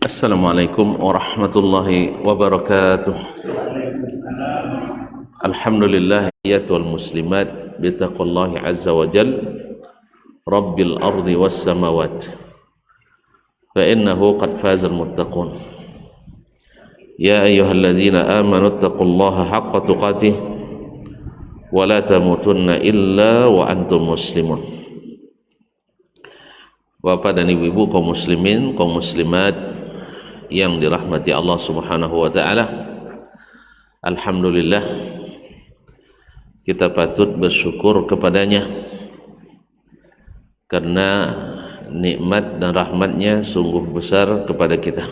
Assalamualaikum warahmatullahi wabarakatuh. Alhamdulillah wal muslimat bitaqwallahi azza wa jal Rabbil ardi was samawat fa innahu qad fazal muttaqun. Ya ayyuhalladzina amanu taqullaha haqqa tuqatih wa la tamutunna illa wa antum muslimun. Bapak dan ibu-ibu kaum muslimin, kaum muslimat yang dirahmati Allah Subhanahu wa taala, alhamdulillah kita patut bersyukur kepadanya karena nikmat dan rahmatnya sungguh besar kepada kita,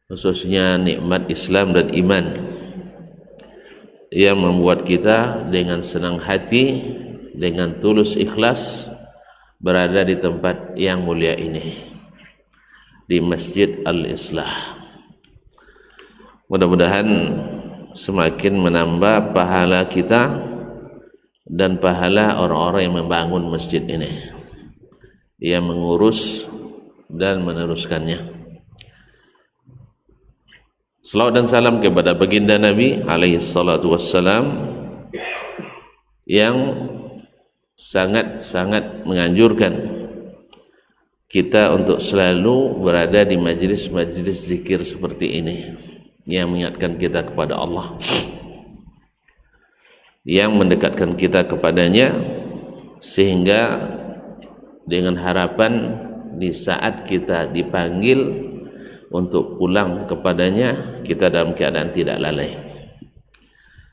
khususnya nikmat Islam dan iman yang membuat kita dengan senang hati, dengan tulus ikhlas berada di tempat yang mulia ini, di Masjid Al-Islah. Mudah-mudahan semakin menambah pahala kita dan pahala orang-orang yang membangun masjid ini, yang mengurus dan meneruskannya. Salawat dan salam kepada baginda Nabi alaihi salatu wassalam yang sangat-sangat menganjurkan kita untuk selalu berada di majlis-majlis zikir seperti ini yang mengingatkan kita kepada Allah, yang mendekatkan kita kepadanya, sehingga dengan harapan di saat kita dipanggil untuk pulang kepadanya, kita dalam keadaan tidak lalai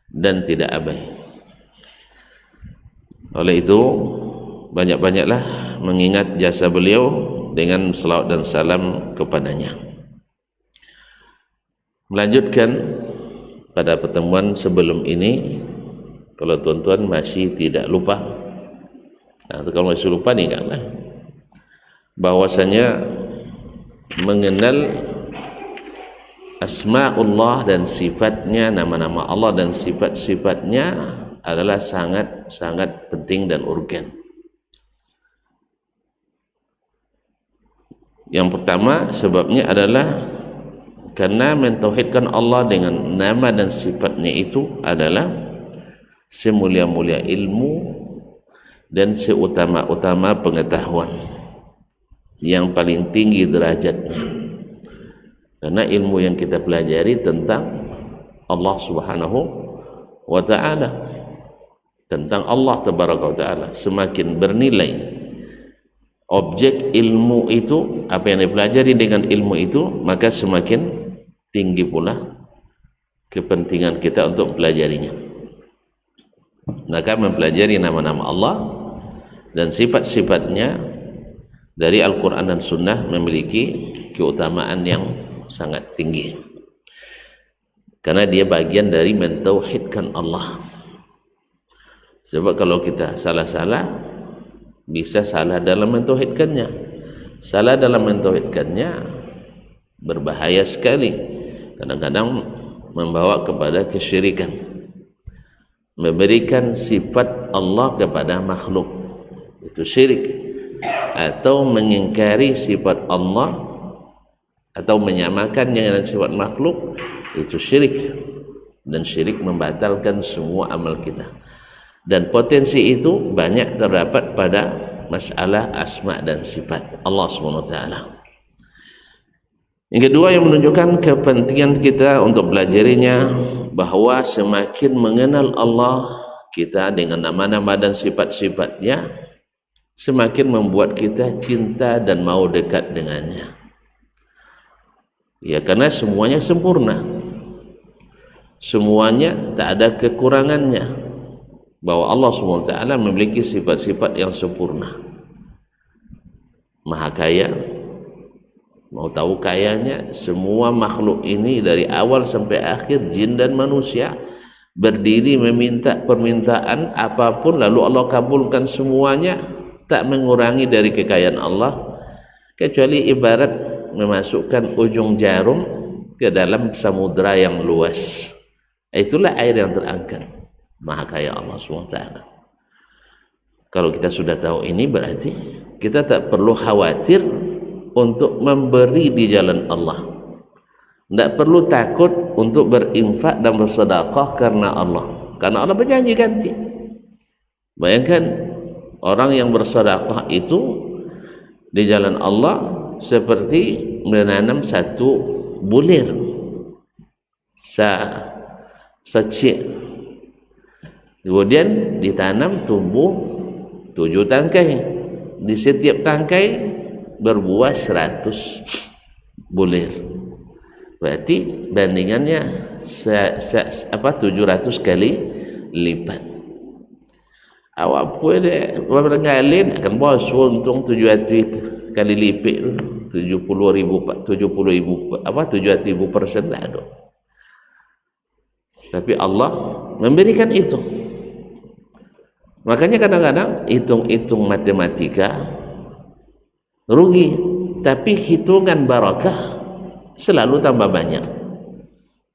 dan tidak abai. Oleh itu, banyak-banyaklah mengingat jasa beliau dengan selawat dan salam kepadanya. Melanjutkan pada pertemuan sebelum ini, kalau tuan-tuan masih tidak lupa, kalau masih lupa nih kan, bahwasanya mengenal asma'ullah dan sifatnya, nama-nama Allah dan sifat-sifatnya adalah sangat-sangat penting dan urgen. Yang pertama sebabnya adalah karena mentauhidkan Allah dengan nama dan sifatnya itu adalah semulia-mulia ilmu dan seutama-utama pengetahuan, yang paling tinggi derajatnya. Karena ilmu yang kita pelajari tentang Allah Subhanahu wa ta'ala, tentang Allah Tabaraka wa ta'ala, semakin bernilai objek ilmu itu, apa yang dipelajari dengan ilmu itu, maka semakin tinggi pula kepentingan kita untuk mempelajarinya. Maka mempelajari nama-nama Allah dan sifat-sifatnya dari Al-Quran dan Sunnah memiliki keutamaan yang sangat tinggi, karena dia bagian dari mentauhidkan Allah. Sebab kalau kita salah-salah, bisa salah dalam mentauhidkannya. Salah dalam mentauhidkannya berbahaya sekali, kadang-kadang membawa kepada kesyirikan, memberikan sifat Allah kepada makhluk, itu syirik, atau mengingkari sifat Allah atau menyamakannya dengan sifat makhluk, itu syirik, dan syirik membatalkan semua amal kita. Dan potensi itu banyak terdapat pada masalah asma dan sifat Allah SWT. Yang kedua yang menunjukkan kepentingan kita untuk belajarinya, bahwa semakin mengenal Allah kita dengan nama-nama dan sifat-sifatnya, semakin membuat kita cinta dan mau dekat dengannya. Ya, karena semuanya sempurna, semuanya tak ada kekurangannya, bahwa Allah SWT memiliki sifat-sifat yang sempurna, maha kaya, Mau tahu kayanya, semua makhluk ini dari awal sampai akhir, jin dan manusia, berdiri meminta permintaan apapun, lalu Allah kabulkan semuanya, tak mengurangi dari kekayaan Allah, kecuali ibarat memasukkan ujung jarum ke dalam samudra yang luas. Itulah air yang terangkat. Maha kaya Allah SWT. Kalau kita sudah tahu ini, berarti kita tak perlu khawatir untuk memberi di jalan Allah. Tidak perlu takut untuk berinfak dan bersedekah karena Allah, karena Allah berjanji ganti. Bayangkan orang yang bersedekah itu di jalan Allah seperti menanam satu bulir secik, kemudian ditanam tumbuh 7 tangkai, di setiap tangkai berbuah 100 bulir. Berarti bandingannya 700 kali lipat. Awak boleh bergalin akan bos untung 700 kali lipat, 700,000% tak ada. Tapi Allah memberikan itu. Makanya kadang-kadang hitung-hitung matematika rugi, tapi hitungan barakah selalu tambah banyak.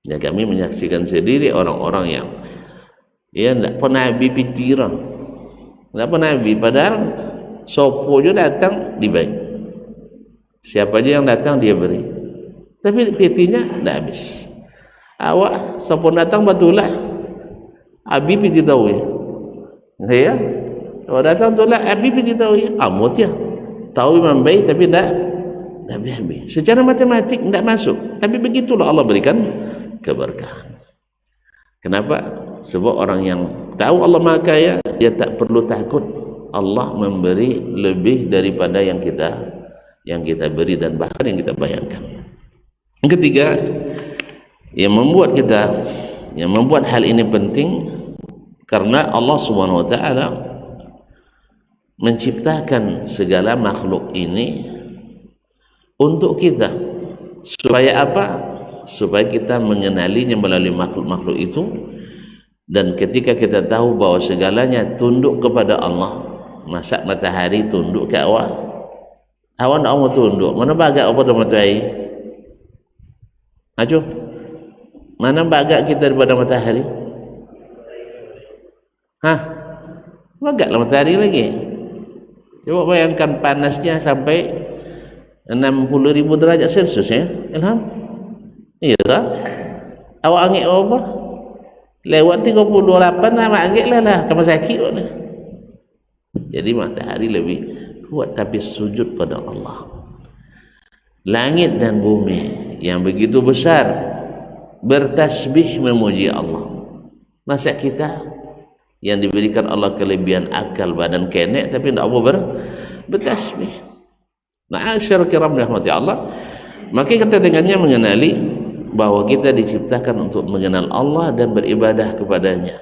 Ya, kami menyaksikan sendiri orang-orang yang tidak pernah habis pikiran, tidak pernah habis, padahal sopo je datang dibagi, siapa aja yang datang dia beri, tapi pitinya tidak habis. Awak sopo datang batulah habis piti tahu ya, kalau datang tulah habis piti tahu ya, amut ya tahu memang baik tapi tidak habis. Secara matematik tidak masuk, tapi begitulah Allah berikan keberkahan. Kenapa? Sebab orang yang tahu Allah Maha Kaya, dia tak perlu takut Allah memberi lebih daripada yang kita beri dan bahkan yang kita bayangkan. Yang ketiga, yang membuat hal ini penting, karena Allah Subhanahu wa taala menciptakan segala makhluk ini untuk kita. Supaya apa? Supaya kita mengenalinya melalui makhluk-makhluk itu. Dan ketika kita tahu bahwa segalanya tunduk kepada Allah, masa matahari tunduk ke awak, awak tak mau tunduk, mana bagak apa pada matahari? Ajo, mana bagak kita daripada matahari? Bagaklah matahari lagi. Coba bayangkan panasnya sampai 60,000 derajat Celsius ya. Ilham, iya tak? Awak angin apa? Lewat 38 nama angin lah kamu sakit lah. Jadi matahari lebih kuat, tapi sujud pada Allah. Langit dan bumi yang begitu besar bertasbih memuji Allah. Masa kita yang diberikan Allah kelebihan akal badan kenek tapi tidak mau bertasbih. Ma'asyar kiram rahmati Allah. Maka kita dengannya mengenali bahwa kita diciptakan untuk mengenal Allah dan beribadah kepadanya.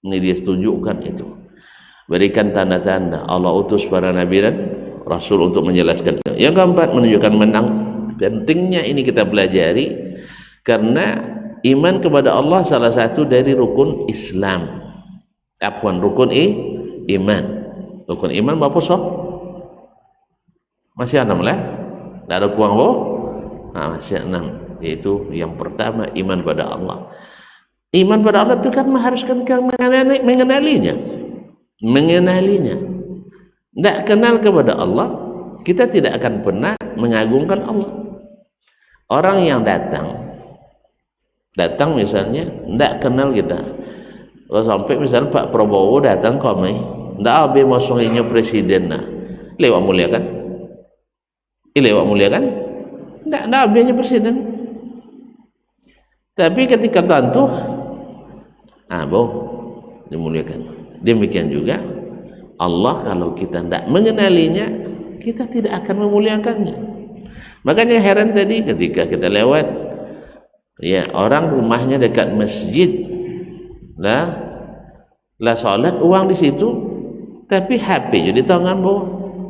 Ini dia tunjukkan itu. Berikan tanda-tanda. Allah utus para nabi dan rasul untuk menjelaskan. Yang keempat, menunjukkan menang. Pentingnya ini kita pelajari karena iman kepada Allah salah satu dari rukun Islam. Rukun iman. Rukun iman berapa so? Masih 6 lah. Tak ada kurang loh. Masih 6. Yaitu yang pertama, iman pada Allah. Iman pada Allah itu kan mengharuskan kita mengenalinya. Tidak kenal kepada Allah, kita tidak akan pernah mengagungkan Allah. Orang yang datang misalnya tidak kenal kita. Kalau sampai misalnya Pak Prabowo datang kami, tidak habis masuknya presiden lah, lewat mulia kan? Tidak habisnya presiden. Tapi ketika tentu, dimuliakan. Demikian juga Allah, kalau kita tidak mengenalinya, kita tidak akan memuliakannya. Makanya heran tadi ketika kita lewat, ya orang rumahnya dekat masjid, lah salat uang di situ, tapi HP jadi tangan bawah.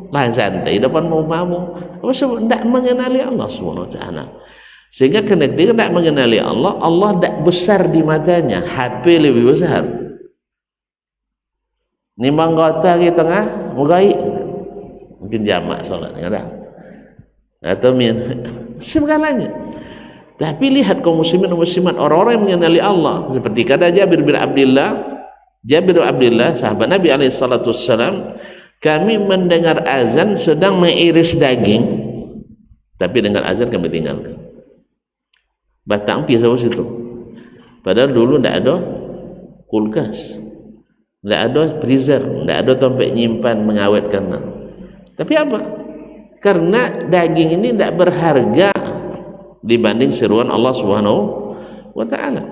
lain santai depan mau apa sebab tidak mengenali Allah Subhanahu wa taala. Sehingga ketika tidak mengenali Allah, Allah tidak besar di matanya, HP lebih besar. Nimbang kota di tengah mugai mungkin jamak solat enggak atau segalanya. Tapi lihat kaum muslimin dan muslimat, orang-orang yang mengenali Allah seperti kata Jabir bin Abdullah sahabat Nabi alaihi salatu wassalam, kami mendengar azan sedang mengiris daging, tapi dengar azan kami tinggalkan. Batang pisau situ. Padahal dulu tidak ada kulkas, tidak ada freezer, tidak ada tempat nyimpan mengawetkan. Tapi apa? Karena daging ini tidak berharga dibanding seruan Allah Subhanahu wa taala.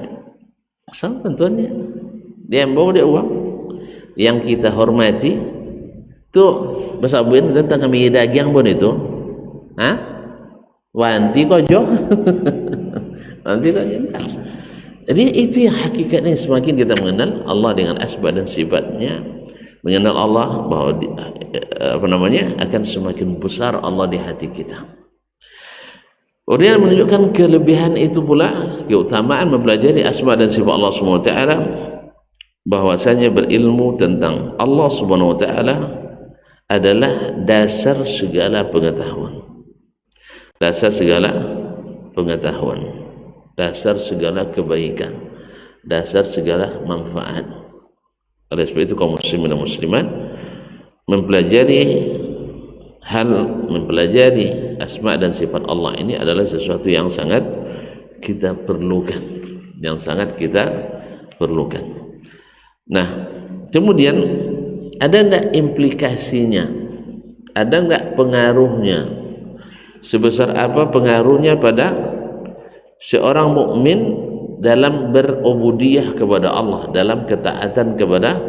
Asal tentunya dia bawa dia uang yang kita hormati tuh besabuin tentang kami daging pun itu. Wanti kojo. Nanti tak cinta. Jadi itu yang hakikatnya, semakin kita mengenal Allah dengan asma dan sifatnya, mengenal Allah bahwa akan semakin besar Allah di hati kita. Kemudian menunjukkan kelebihan itu pula keutamaan mempelajari asma dan sifat Allah Subhanahu wa taala, bahwasanya berilmu tentang Allah Subhanahu wa taala adalah dasar segala pengetahuan. Dasar segala pengetahuan. Dasar segala kebaikan, dasar segala manfaat. Oleh sebab itu kaum muslimin dan muslimat mempelajari asma dan sifat Allah ini adalah sesuatu yang sangat kita perlukan, Nah, kemudian ada enggak implikasinya? Ada enggak pengaruhnya? Sebesar apa pengaruhnya pada seorang mukmin dalam berubudiyah kepada Allah, dalam ketaatan kepada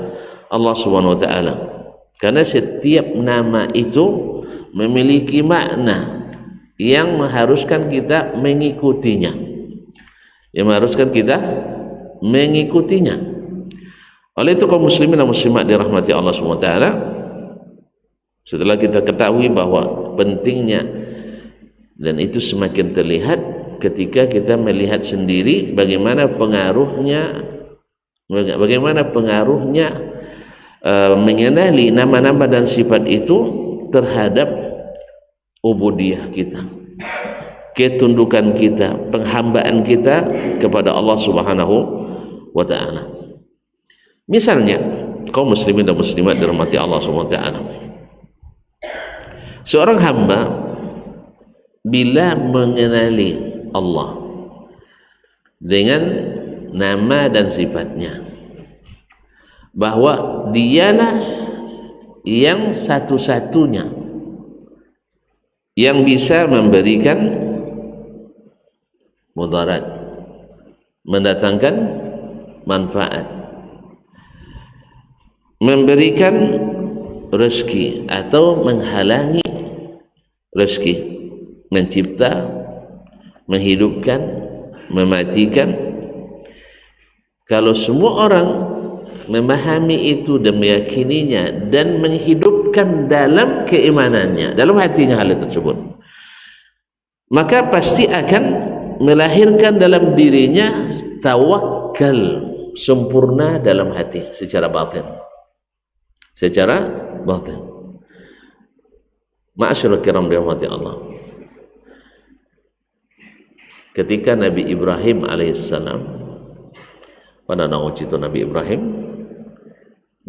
Allah Subhanahu wa taala? Karena setiap nama itu memiliki makna yang mengharuskan kita mengikutinya. Oleh itu kaum muslimin dan muslimat dirahmati Allah Subhanahu wa taala, setelah kita ketahui bahwa pentingnya, dan itu semakin terlihat ketika kita melihat sendiri bagaimana pengaruhnya mengenali nama-nama dan sifat itu terhadap ubudiyah kita, ketundukan kita, penghambaan kita kepada Allah Subhanahu wa taala. Misalnya kaum muslimin dan muslimat dirahmati Allah Subhanahu wa taala, seorang hamba bila mengenali Allah dengan nama dan sifatnya, bahwa dialah yang satu-satunya yang bisa memberikan mudarat, mendatangkan manfaat, memberikan rezeki atau menghalangi rezeki, mencipta, menghidupkan, mematikan. Kalau semua orang memahami itu dan meyakininya dan menghidupkan dalam keimanannya, dalam hatinya hal tersebut, maka pasti akan melahirkan dalam dirinya tawakal sempurna dalam hati secara batin. Ma'asyiral kiram dirahmati Allah, ketika Nabi Ibrahim alaihissalam, pada cerita Nabi Ibrahim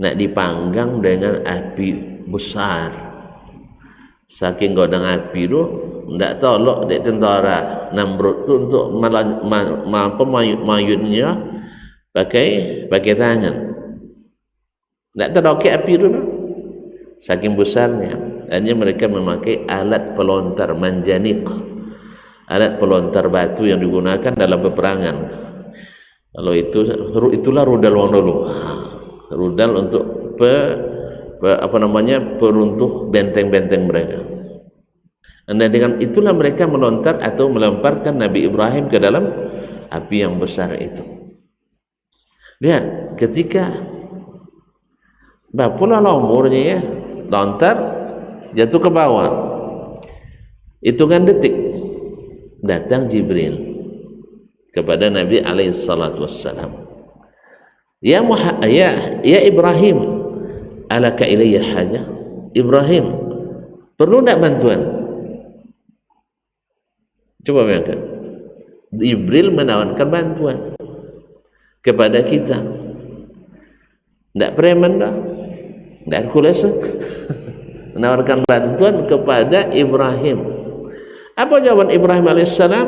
nak dipanggang dengan api besar, saking godang api tu ndak tolok dek tentara Namrud tu untuk mayunnya pakai tangan, ndak terokek api tu saking besarnya. Hanya mereka memakai alat pelontar manjanik, alat pelontar batu yang digunakan dalam peperangan. Kalau itulah rudal wong dulu, rudal untuk peruntuh benteng-benteng mereka. Dan dengan itulah mereka melontar atau melemparkan Nabi Ibrahim ke dalam api yang besar itu. Lihat, ketika berapa umurnya ya, lontar jatuh ke bawah. Hitungan detik datang Jibril kepada Nabi alaihi salatu wassalam. Ya Ibrahim, alaka ilayya haja? Ibrahim, perlu tak bantuan? Coba bayangkan, Jibril menawarkan bantuan kepada kita. Tak preman dah, tak Hercules menawarkan bantuan kepada Ibrahim. Apa jawaban Ibrahim alaihissalam?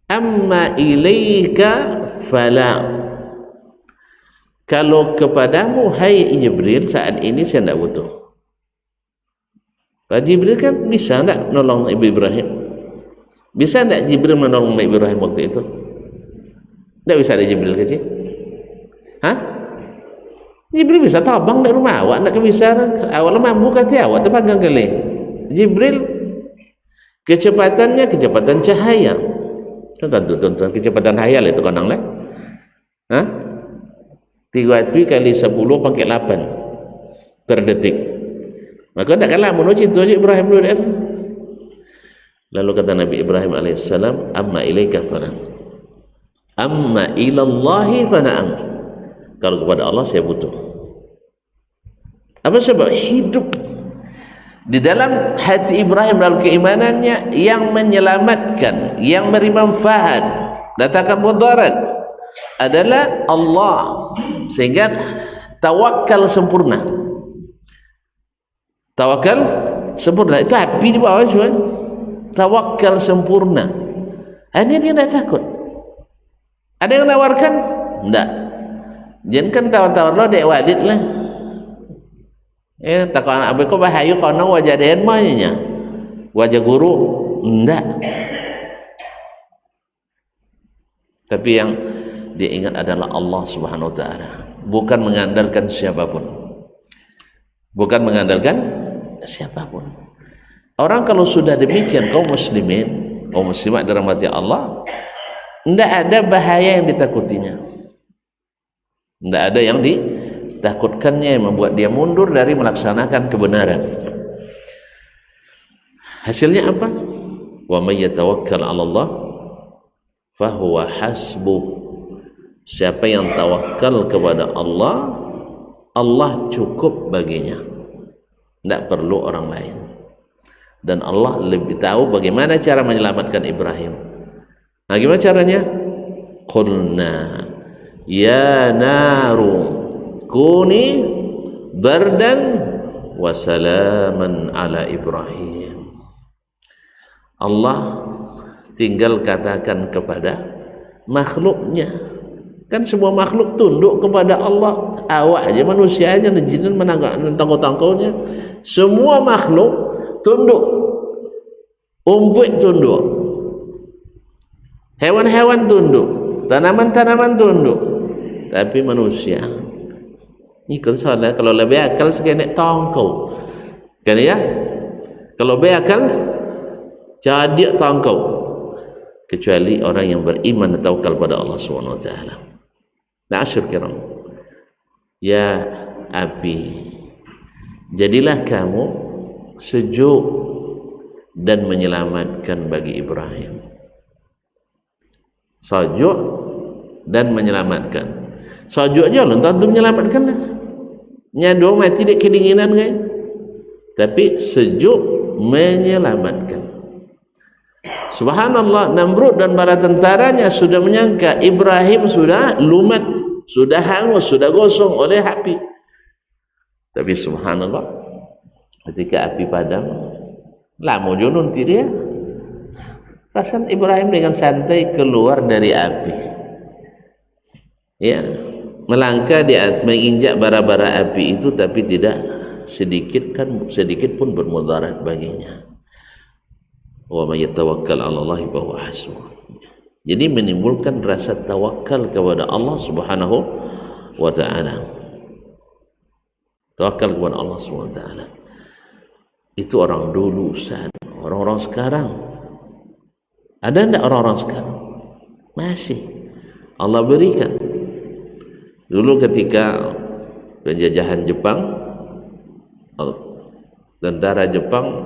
Amma ilaika fala. Kalau kepadamu hai Jibril, saat ini saya tidak butuh. Pak Jibril kan bisa tak nolong Ibu Ibrahim? Bisa tak Jibril menolong Ibu Ibrahim waktu itu? Tak bisa ada Jibril kecil. Hah? Jibril bisa tabang dari rumah awak, tak bisa. Awak mampu kata awak terpanggang kali. Jibril kecepatannya kecepatan cahaya. Tentu kecepatan hayal itu konang lah. Hah? 3 kali 10 pangkat 8 per detik. Maka tak kalah menuju itu aja Ibrahim dulu. Lalu kata Nabi Ibrahim alaihissalam, amma ilaika fana, amma ilallahi fana'am. Kalau kepada Allah saya butuh. Apa sebab? Hidup di dalam hati Ibrahim, dalam keimanannya yang menyelamatkan, yang beri manfaat, datangkan mudarat adalah Allah, sehingga tawakal sempurna. Tawakal sempurna itu api di bawah cuman. Tawakal sempurna. Hanya dia tidak takut. Ada yang nawarkan? Tidak. Jangan kan tawar-tawar lo dek wadid lah. Takut anak abang kau bahaya karena wajah dia namanya wajah guru. Tidak. Tapi yang dia ingat adalah Allah Subhanahu wa taala, bukan mengandalkan siapapun. Bukan mengandalkan siapapun. Orang kalau sudah demikian, kaum muslimin, kaum muslimat dirahmati Allah, tidak ada bahaya yang ditakutinya. Tidak ada yang ditakutkannya yang membuat dia mundur dari melaksanakan kebenaran. Hasilnya apa? Wa may yatawakkal 'ala Allah fahuwa hasbuh. Siapa yang tawakal kepada Allah, Allah cukup baginya, tidak perlu orang lain. Dan Allah lebih tahu bagaimana cara menyelamatkan Ibrahim. Nah, gimana caranya? Qulna ya naru kuni bardan wa salaman ala Ibrahim. Allah tinggal katakan kepada makhluknya. Kan semua makhluk tunduk kepada Allah. Awak aja manusia aja jin menangkau-tangkaunya. Semua makhluk tunduk. Umput tunduk. Hewan-hewan tunduk. Tanaman-tanaman tunduk. Tapi manusia ikut salah. Kalau lebih akal sekali tangkau. Kan ya? Kalau lebih akal jadi tangkau. Kecuali orang yang beriman dan tawakal pada Allah Subhanahu wa taala. Na'asyur kiram, ya api, jadilah kamu sejuk dan menyelamatkan bagi Ibrahim. Sejuk dan menyelamatkan. Sejuk aja loh, tentu menyelamatkan lah. Nyado mati di kedinginan kan? Tapi sejuk menyelamatkan. Subhanallah, Namrud dan para tentaranya sudah menyangka Ibrahim sudah lumat, sudah hangus, sudah gosong oleh api. Tapi subhanallah, ketika api padam, lama junun dia. Pasan Ibrahim dengan santai keluar dari api. Ya, melangkah di atas, menginjak bara-bara api itu, tapi tidak sedikit pun bermudarat baginya. Wa may yatawakkal 'ala Allah fa huwa hasbuh. Jadi menimbulkan rasa tawakal kepada Allah Subhanahu wa taala. Tawakal kepada Allah Subhanahu wa taala. Itu orang dulu, Ustaz. Orang-orang sekarang ada enggak orang-orang sekarang? Masih. Allah berikan. Dulu ketika penjajahan Jepang, Tentara Jepang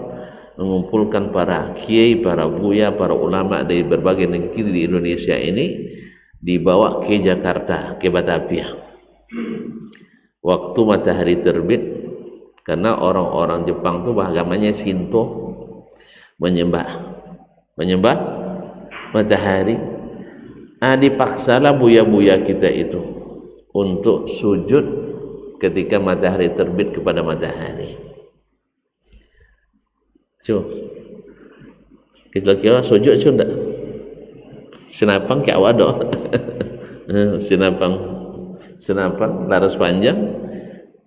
mengumpulkan para kiai, para buya, para ulama dari berbagai negeri di Indonesia ini, dibawa ke Jakarta, ke Batavia. Waktu matahari terbit, karena orang-orang Jepang itu agamanya Shinto, menyembah matahari. Dipaksalah buya-buya kita itu untuk sujud ketika matahari terbit kepada matahari. Kita kira sujud sudah senapang ke awado. senapang laras panjang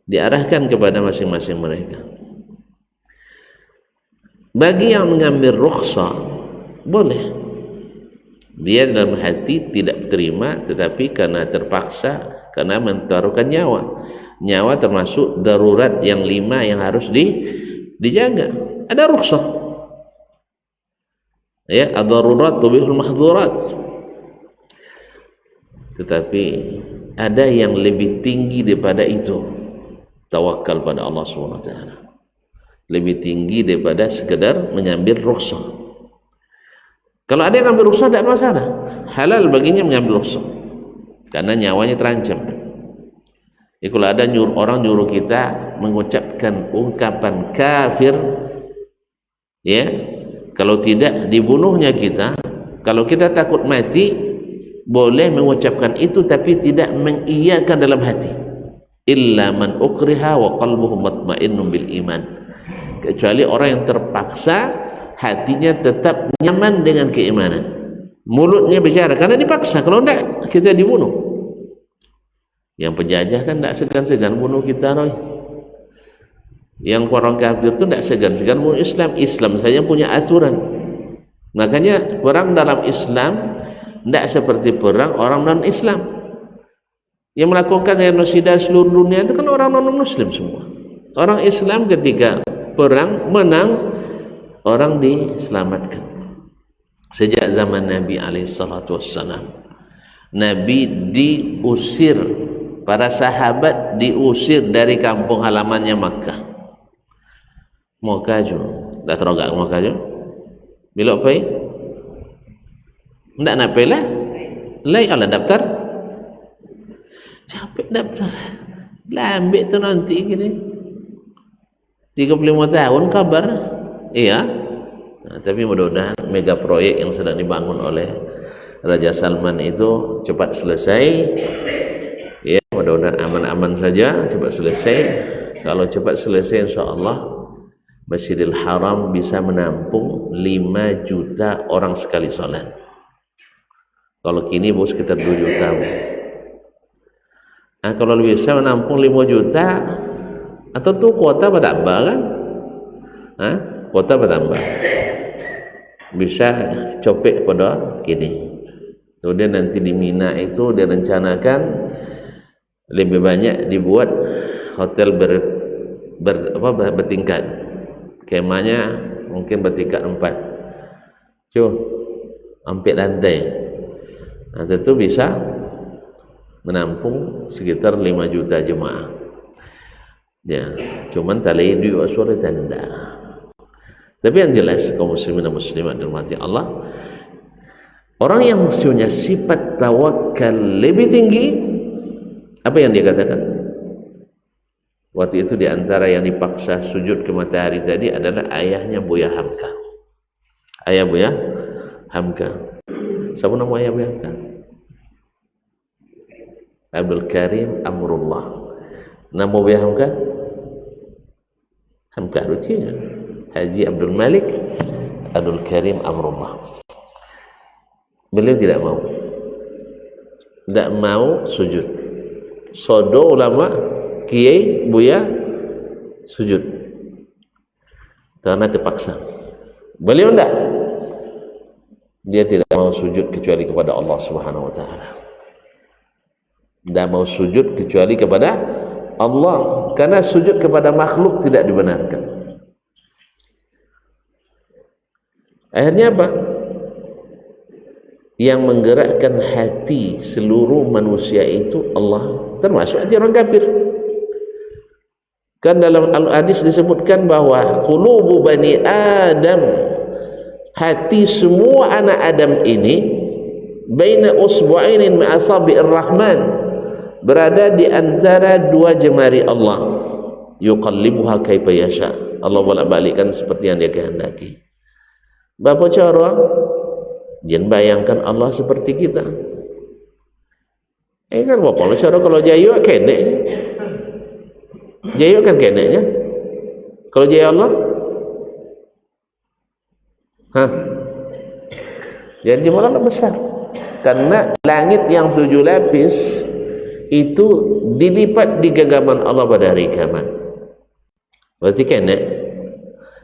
diarahkan kepada masing-masing mereka. Bagi yang mengambil rukhsah boleh, dia dalam hati tidak terima, tetapi karena terpaksa, karena mentaruhkan nyawa termasuk darurat yang 5 yang harus dijaga. Ada rukhsah, ya, ad-darurat tubihul mahdzurat. Tetapi ada yang lebih tinggi daripada itu, tawakal pada Allah SWT, lebih tinggi daripada sekedar mengambil rukhsah. Kalau ada yang ambil rukhsah, tidak masalah, halal baginya mengambil rukhsah karena nyawanya terancam. Kalau ada orang nyuruh kita mengucapkan ungkapan kafir, ya, kalau tidak dibunuhnya kita, kalau kita takut mati, boleh mengucapkan itu tapi tidak mengiyakan dalam hati. Illa man ukriha wa qalbuhu mutmainnun bil iman. Kecuali orang yang terpaksa, hatinya tetap nyaman dengan keimanan, mulutnya bicara karena dipaksa. Kalau tidak, kita dibunuh. Yang penjajah kan tidak segan-segan bunuh kita, Roy. Yang orang kafir itu tidak segan-segan bunuh Islam. Islam saja punya aturan. Makanya perang dalam Islam tidak seperti perang orang non-Islam. Yang melakukan genosida seluruh dunia itu kan orang non-Muslim semua. Orang Islam ketika perang menang, orang diselamatkan. Sejak zaman Nabi SAW, Nabi diusir, para sahabat diusir dari kampung halamannya Makkah. Mau kaju, dah terogak mau kaju. Bilok pai, ndak nak pela, lay ala daftar, capek daftar, lambat tu nanti gini. 35 tahun kabar, iya. Nah, tapi mudah-mudahan mega proyek yang sedang dibangun oleh Raja Salman itu cepat selesai. Ya, mudah-mudahan aman-aman saja, cepat selesai. Kalau cepat selesai, insya-Allah Masjidil Haram bisa menampung 5 juta orang sekali sholat. Kalau kini bos sekitar 2 juta. Nah, kalau bisa menampung 5 juta, atau tuh kuota bertambah kan? Kuota bertambah. Bisa copek pada kini. Kemudian nanti di Mina itu direncanakan lebih banyak dibuat hotel bertingkat. Kemahnya mungkin bertingkat 4. Hampir lantai. Nah, tentu bisa menampung sekitar 5 juta jemaah. Ya, cuman talai duit suara tanda. Tapi yang jelas kaum muslimin dan muslimat dirahmati Allah, orang yang punya sifat tawakal lebih tinggi, apa yang dia katakan? Waktu itu di antara yang dipaksa sujud ke matahari tadi adalah ayahnya Buya Hamka. Ayah Buya Hamka. Siapa nama ayah Buya Hamka? Abdul Karim Amrullah. Nama Buya Hamka? Hamka rutinnya Haji Abdul Malik Abdul Karim Amrullah. Beliau tidak mau sujud. Sodo ulama kiai buya sujud karena terpaksa. Beliau dia tidak mau sujud kecuali kepada Allah Subhanahu wa taala. Tidak mau sujud kecuali kepada Allah, karena sujud kepada makhluk tidak dibenarkan. Akhirnya apa? Yang menggerakkan hati seluruh manusia itu Allah, termasuk hati orang kafir. Kan dalam al-hadis disebutkan bahwa qulubu bani Adam, hati semua anak Adam ini, baina usbu'ainin min asabi'ir rahman, berada di antara dua jemari Allah, yuqallibuha kaifa yasha, Allah bolak-balikkan seperti yang dia kehendaki. Bapa cara jangan bayangkan Allah seperti kita. Kan bapa cara kalau jayu kene, jayu kan kenenya. Kalau jaya Allah, jadi malah besar. Karena langit yang 7 lapis itu dilipat di genggaman Allah pada hari kiamat. Berarti kenek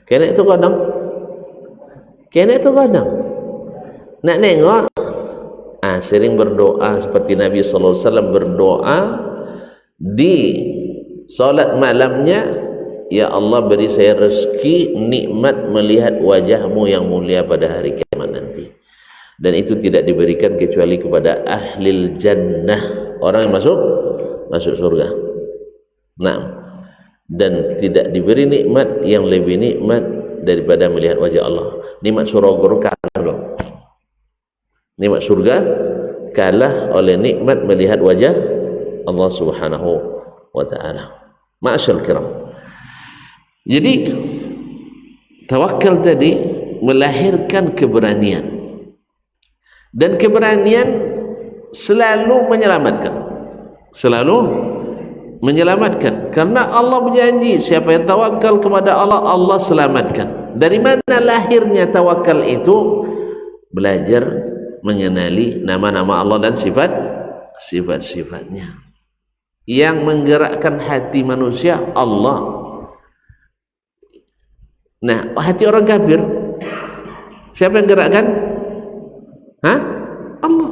itu kadang, kenek itu kadang nak nengok, sering berdoa seperti Nabi SAW berdoa di solat malamnya, ya Allah beri saya rezeki nikmat melihat wajahmu yang mulia pada hari kiamat nanti. Dan itu tidak diberikan kecuali kepada ahlil jannah, orang yang masuk surga. Nah, dan tidak diberi nikmat yang lebih nikmat daripada melihat wajah Allah. Nikmat surga kalah loh. Nikmat surga kalah oleh nikmat melihat wajah Allah Subhanahu wa ta'ala. Ma'asyal kiram. Jadi tawakal tadi melahirkan keberanian, dan keberanian selalu menyelamatkan, karena Allah berjanji siapa yang tawakal kepada Allah, Allah selamatkan. Dari mana lahirnya tawakal itu? Belajar mengenali nama-nama Allah dan sifat-sifatnya. Yang menggerakkan hati manusia Allah. Nah, hati orang kafir siapa yang gerakkan? Allah.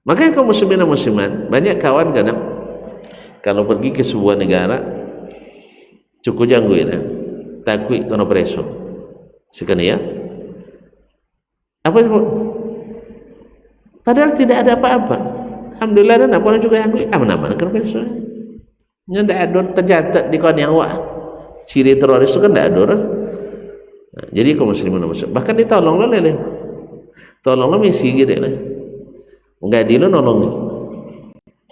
Makanya kaum muslimin dan muslimat, banyak kawan kadang kalau pergi ke sebuah negara cukup jangguin takui kono preso sekan ya apa itu, padahal tidak ada apa-apa, alhamdulillah, dan apa juga yang aman-aman kono preso nya ndak ada tercatat di kono yang wah ciri teroris itu kan ndak ada. Nah, jadi kaum muslimin dan muslimat bahkan ditolong oleh tolonglah misi gitu lah, enggak dilo nolong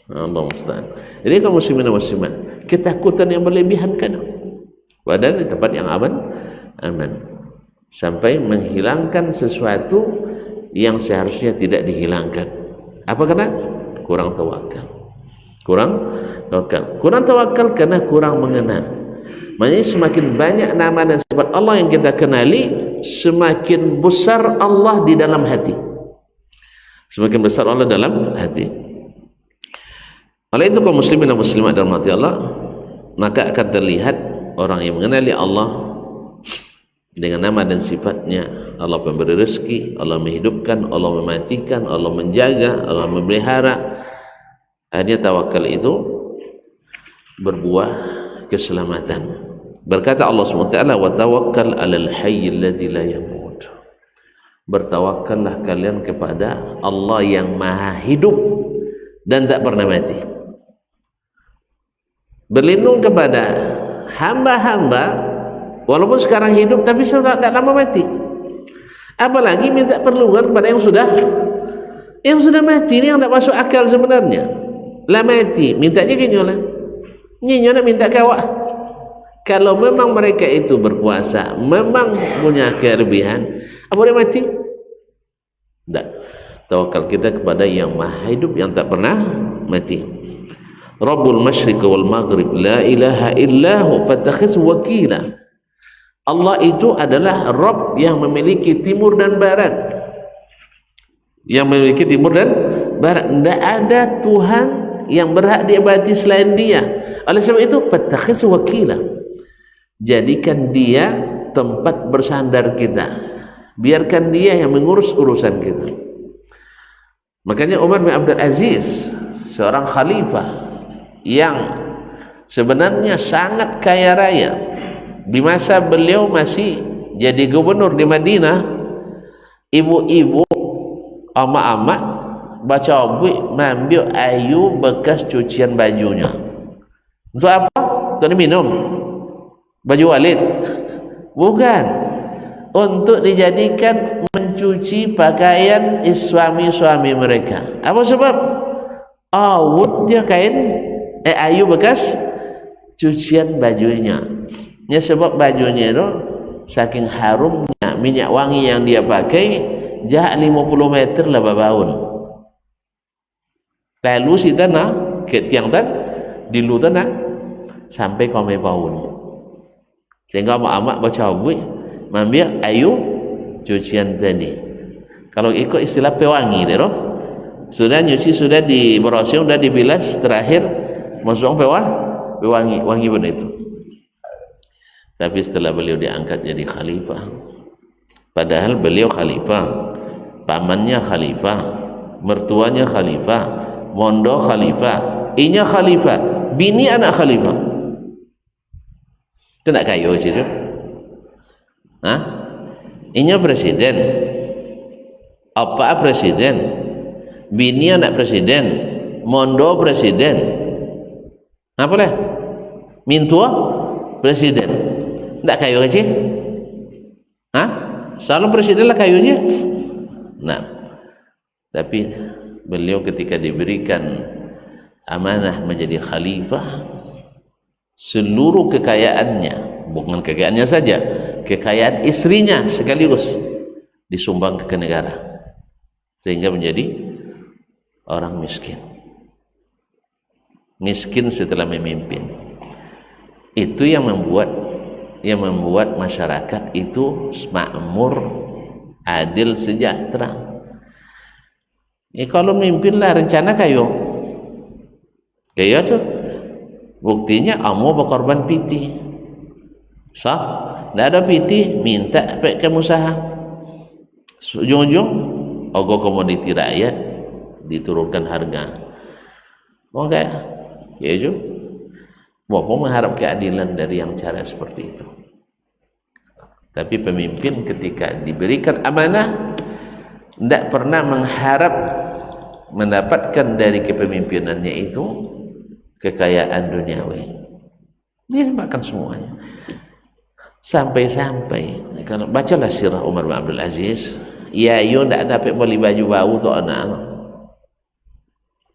Allah musta'an. Jadi kaum muslimin dan muslimat, ketakutan yang berlebihan kadang padahal di tempat yang aman sampai menghilangkan sesuatu yang seharusnya tidak dihilangkan. Apa karena kurang tawakal karena kurang mengenal. Makanya semakin banyak nama dan sifat Allah yang kita kenali, semakin besar Allah di dalam hati. Semakin besar Allah dalam hati. Oleh itu kaum muslimin dan muslimat dalam hati Allah, maka akan terlihat orang yang mengenali Allah dengan nama dan sifatnya. Allah pemberi rezeki, Allah menghidupkan, Allah mematikan, Allah menjaga, Allah memelihara. Akhirnya tawakal itu berbuah keselamatan. Berkata Allah SWT, wa tawakkal 'alal hayyil ladzi la yamut. Bertawakkallah kalian kepada Allah yang maha hidup dan tak pernah mati. Berlindung kepada hamba-hamba walaupun sekarang hidup tapi sudah tak lama mati. Apalagi minta perlindungan kepada yang sudah mati. Ini yang tak masuk akal sebenarnya. Lah mati, mintanya ke nyola. Nyola minta kawak. Kalau memang mereka itu berkuasa, memang punya kelebihan, apa dia mati? Tidak. Tawakal kita kepada yang maha hidup, yang tak pernah mati. Rabbul masyriq wal maghrib, la ilaha illahu fattakhidh wakila. Allah itu adalah Rabb yang memiliki timur dan barat. Yang memiliki timur dan barat. Tidak ada Tuhan yang berhak diibadati selain Dia. Oleh sebab itu, fattakhidh wakila. Jadikan dia tempat bersandar kita, biarkan dia yang mengurus urusan kita. Makanya Umar bin Abdul Aziz, seorang khalifah yang sebenarnya sangat kaya raya, di masa beliau masih jadi gubernur di Madinah, ibu-ibu ama-ama baca buik mengambil ayu bekas cucian bajunya. Untuk apa? Untuk diminum baju walid? Bukan. Untuk dijadikan mencuci pakaian suami-suami mereka. Apa sebab? Awut dia kain ayu bekas cucian bajunya. Ya, sebab bajunya itu saking harumnya minyak wangi yang dia pakai, jarak 50 meter lah babaun. Lalu si tanah ke tiang tan dilu tanah sampai kome baun. Sehingga mak baca buih mambil ayu cucian tadi. Kalau ikut istilah pewangi deh, sudah nyuci, sudah diberosing, sudah dibilas, terakhir masuk pewangi, wangi pun itu. Tapi setelah beliau diangkat jadi khalifah, padahal beliau khalifah, pamannya khalifah, mertuanya khalifah, mondo khalifah, inya khalifah, bini anak khalifah. Itu nak kayu situ. Hah? Inya presiden, apa presiden, bini anak presiden, mondo presiden, apa lah? Mintua presiden. Tak kayu aja? Hah? Salon presiden lah kayunya. Nah, tapi beliau ketika diberikan amanah menjadi khalifah, seluruh kekayaannya, bukan kekayaannya saja, kekayaan istrinya sekaligus disumbang ke negara, sehingga menjadi orang miskin setelah memimpin. Itu yang membuat masyarakat itu makmur, adil, sejahtera. Kalau mimpinlah rencana kayu tu buktinya amo berkorban piti sah, tidak ada piti minta ke usaha, ujung-ujung ogo komoditi rakyat diturunkan harga. Mau enggak ya ju? Bapak mengharap keadilan dari yang cara seperti itu. Tapi pemimpin ketika diberikan amanah tidak pernah mengharap mendapatkan dari kepemimpinannya itu kekayaan duniawi. Dia makan semuanya. Sampai-sampai kalau bacalah sirah Umar bin Abdul Aziz, Yayo tidak dapat beli baju bau untuk anak-anak.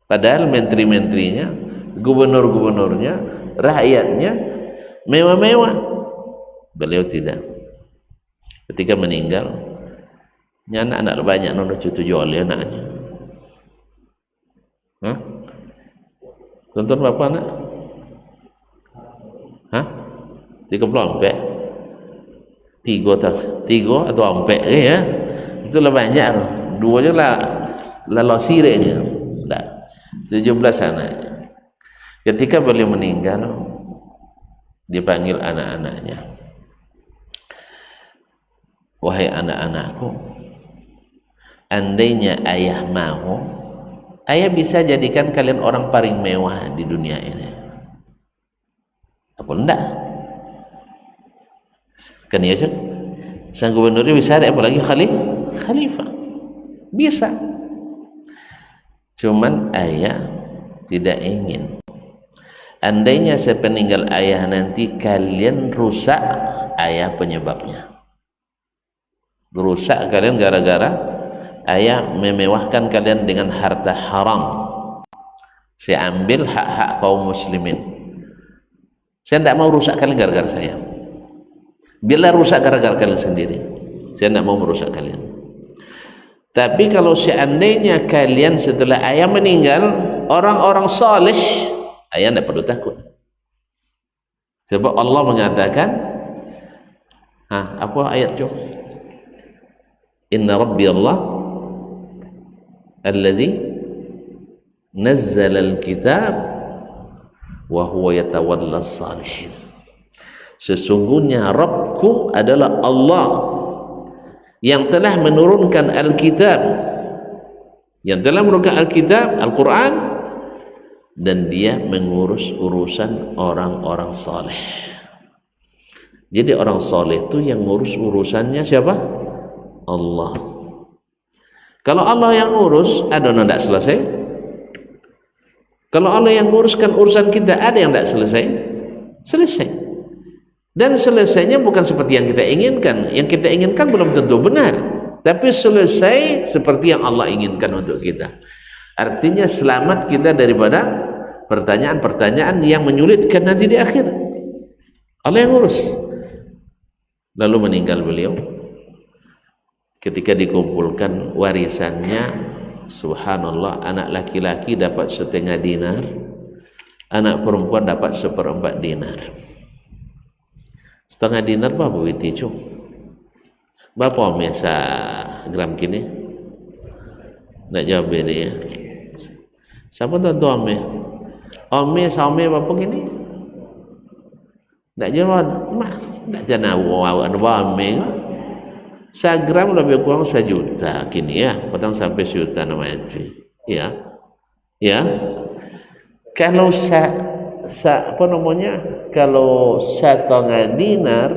Padahal menteri-menterinya, gubernur-gubernurnya, rakyatnya mewah-mewah. Beliau tidak. Ketika meninggal, anak-anak banyak nono cucu jual anaknya. Hah? Tonton berapa anak? Hah? 34? 3 atau 4 ya? Itulah banyak. 2 je lah losi dia. Tak. 17 anaknya. Ketika beliau meninggal, dipanggil anak-anaknya. Wahai anak-anakku, andainya ayah mau, ayah bisa jadikan kalian orang paling mewah di dunia ini. Apa enggak? Kan ya cak? Sang gubernurnya bisa ada, apalagi khalifah. Bisa. Cuman ayah tidak ingin. Andainya saya peninggal ayah nanti, kalian rusak ayah penyebabnya. Rusak kalian gara-gara ayah memewahkan kalian dengan harta haram. Saya ambil hak-hak kaum muslimin. Saya tidak mau rusak kalian gara-gara saya. Bila rusak gara-gara kalian sendiri, saya tidak mau merusak kalian. Tapi kalau seandainya kalian setelah ayah meninggal orang-orang saleh, ayah tidak perlu takut. Sebab Allah mengatakan, apa ayat itu? Inna Rabbi Allah alladhi nazzala al-kitab wa huwa yatawalla as-salihin. Sesungguhnya Rabbku adalah Allah yang telah menurunkan Alkitab, Al-Quran, dan dia mengurus urusan orang-orang saleh. Jadi orang saleh itu yang ngurus urusannya siapa? Allah. Kalau Allah yang ngurus, ada yang tidak selesai? Kalau Allah yang nguruskan urusan kita, ada yang tidak selesai? Selesai. Dan selesainya bukan seperti yang kita inginkan. Yang kita inginkan belum tentu benar, tapi selesai seperti yang Allah inginkan untuk kita. Artinya selamat kita daripada pertanyaan-pertanyaan yang menyulitkan nanti di akhir. Allah yang urus. Lalu meninggal beliau. Ketika dikumpulkan warisannya, subhanallah, anak laki-laki dapat 1/2 dinar, anak perempuan dapat 1/4 dinar. 1/2 dinar berapa witi cu? Berapa mesa gram kini? Nak jawab ini ya. Siapa tahu ame? Ame sama berapa kini? Nak jawab, mak nak jana awak ame. Segram lebih kurang 1 juta kini ya, petang sampai 1 juta namanya ya. Ya. Kalau apa namanya? Kalau 1/2 dinar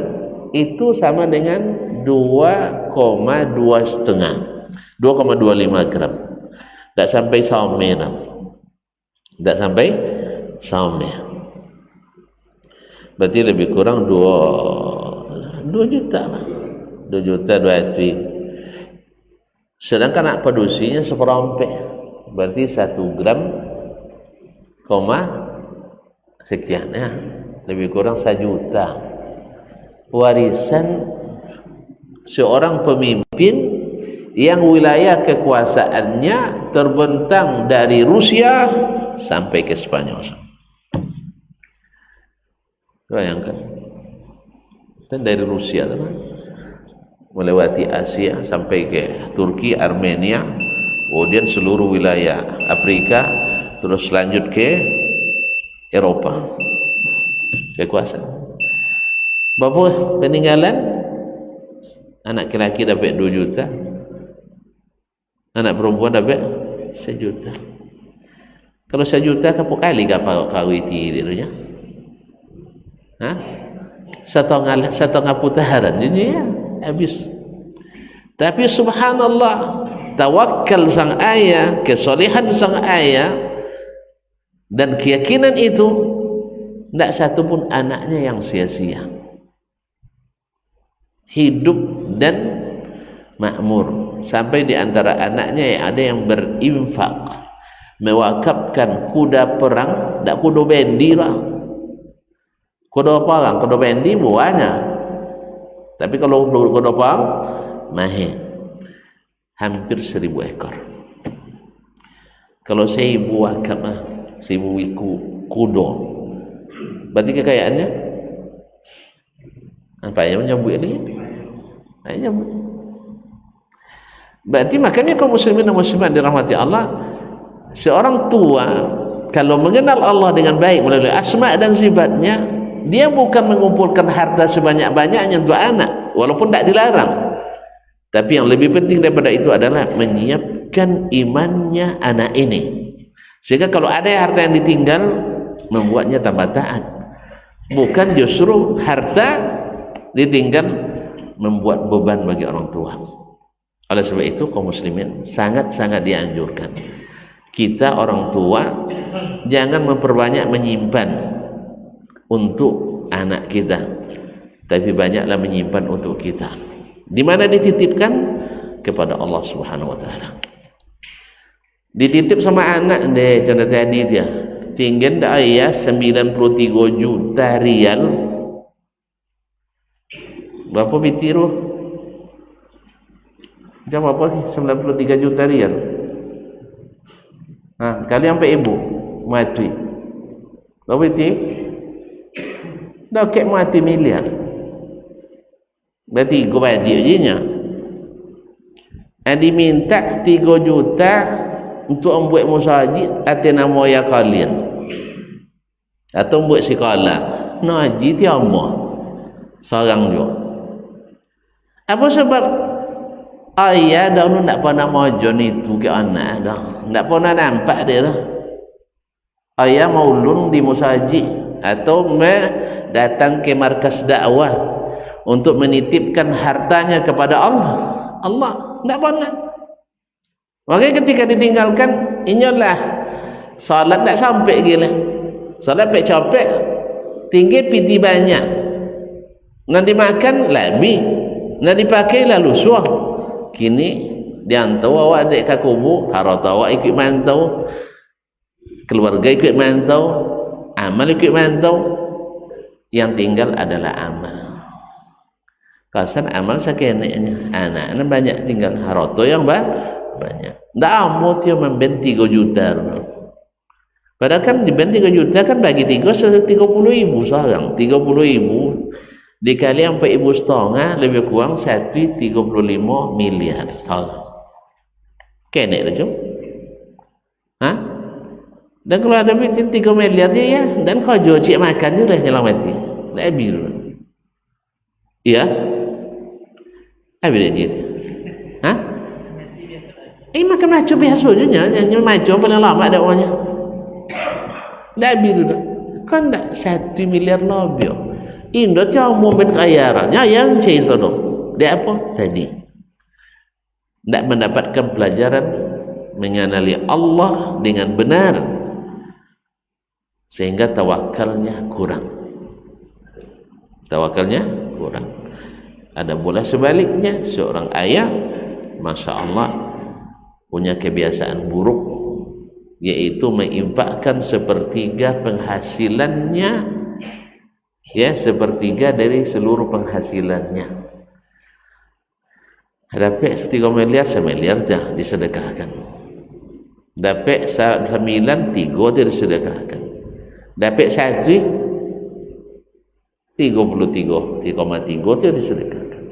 itu sama dengan 2,25 gram. Tak sampai sama dah. Tak sampai sama. Berarti lebih kurang 2 juta lah. 2 juta 200. Sedangkan nak produksinya 1/4. Berarti 1 gram sekian ya. Lebih kurang 1 juta. Warisan seorang pemimpin yang wilayah kekuasaannya terbentang dari Rusia sampai ke Spanyol. Bayangkan. Dan dari Rusia melewati Asia sampai ke Turki, Armenia, kemudian seluruh wilayah Afrika, terus lanjut ke Eropa. Kekuasaan. Bapak peninggalan anak laki-laki dapat 2 juta, anak perempuan dapat 1 juta. Kalau 1 juta kapok kali kapal kawiti dirinya? Hah? Setengah putaran ini ya, habis. Tapi subhanallah, tawakal sang ayah, kesolehan sang ayah, dan keyakinan itu, tidak satu pun anaknya yang sia-sia. Hidup dan makmur. Sampai di antara anaknya yang ada yang berinfak, mewakafkan kuda perang, tak kuda bendi lah. Kuda perang, kuda bendi buahnya. Tapi kalau kuda perang, mahir. Hampir 1000 ekor. Kalau 1000 wakaf, 1000 kuda, berarti kekayaannya apa yang menyambut ini? Menyambut. Berarti makanya kaum muslimin dan muslimat dirahmati Allah, seorang tua kalau mengenal Allah dengan baik melalui asma dan sifatnya, dia bukan mengumpulkan harta sebanyak-banyaknya untuk anak, walaupun tak dilarang. Tapi yang lebih penting daripada itu adalah menyiapkan imannya anak ini, sehingga kalau ada harta yang ditinggal, membuatnya tambah taat. Bukan justru harta ditinggal membuat beban bagi orang tua. Oleh sebab itu kaum muslimin sangat-sangat dianjurkan kita orang tua jangan memperbanyak menyimpan untuk anak kita, tapi banyaklah menyimpan untuk kita. Di mana dititipkan? Kepada Allah Subhanahu wa taala. Dititip sama anak deh, contoh tadi dia tinggal dah ayah 93 juta rial. Berapa bitiru? Jam apa? 93 juta rial. Kali sampai ibu mati. Berapa biti? Dah kek mati miliar. Berarti gue bagi ujinya. Adi minta 3 juta untuk membuat masjid atas nama ya kalian, atau membuat sekolah ngaji tiama seorang juga. Apa sebab ayah dah nak pernah majon itu ke anak dah, tak pernah nampak dia dah. Ayah maulun di masjid atau datang ke markas dakwah untuk menitipkan hartanya kepada Allah. Allah tak pernah. Makanya ketika ditinggalkan, inilah salat tak sampai gila. Salat pek capek. tinggi piti banyak, nak dimakan labi, nak dipakai lalu suah. Kini diantau awak dek ke kubur, harata awak ikut mantau, keluarga ikut mantau, amal ikut mantau, yang tinggal adalah amal. Kasan amal sakeneknya, anak banyak tinggal, harata yang banyak. Ndak amu dia memben 3 juta. Padahal kan di 3 juta kan bagi 30 ribu sekarang. 30 ribu dikali 4,5 ribu lebih kurang 1,35 miliar sekarang. Kenek tu. Hah? Dan kalau ada bitin 3 miliar dia ya, dan kau jual cik makan je dah nyelamati. Tak habis dulu. Ya? Habis dia. Hah? Makan macam biasa je nya, macam paling lama ada orangnya. Tak habis dulu. Kan tak 1 miliar lebih. Indo tiap momen kayarannya yang cik sono. Dia apa? Tadi. Tak mendapatkan pelajaran mengenali Allah dengan benar, sehingga tawakalnya kurang. Ada pula sebaliknya, seorang ayah Masya Allah punya kebiasaan buruk, yaitu menginfakkan sepertiga penghasilannya, ya, sepertiga dari seluruh penghasilannya. Dapat 3 miliar, 1 miliar dah disedekahkan. Dapat 9, 3 dia disedekahkan. Dapat 1, 33,3 dia disedekahkan.